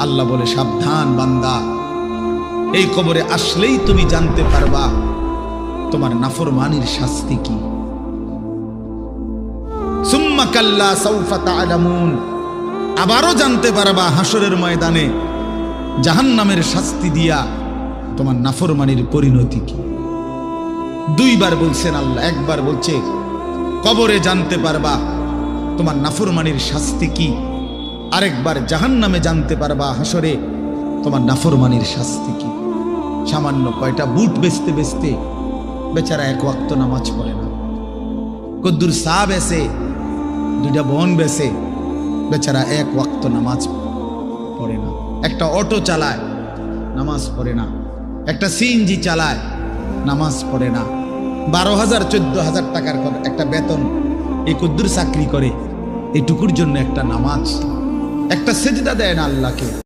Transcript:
আল্লাহ বলে, সাবধান বান্দা, এই কবরে আসলেই তুমি জানতে পারবা তোমার নাফরমানির শাস্তি কি। সুম্মা কাল্লা সাউফা তা'লামুন, আবারও জানতে পারবা হাসরের ময়দানে জাহান্নামের শাস্তি দিয়া তোমার নাফরমানির পরিণতি কি। দুইবার বলছেন আল্লাহ, একবার বলছে কবরে জানতে পারবা তোমার নাফরমানির শাস্তি কি, আরেকবার জাহান্নামে জানতে পারবা হাসরে তোমার নাফরমানির শাস্তি কি। সামান্য কয়টা বুট বেচতে বেচতে বেচারা এক ওয়াক্ত নামাজ পড়ে না, কদ্দুর চা বেচে, দুইটা বন বেচে, বেচারা এক ওয়াক্ত নামাজ পড়ে না। একটা অটো চালায়, নামাজ পড়ে না। একটা সিএনজি চালায়, নামাজ পড়ে না। 12,000 14,000 টাকার একটা বেতন, এই কদ্দুর চাকরি করে, এটুকুর জন্য একটা নামাজ, একটা সেজদা দেয় না আল্লাহকে।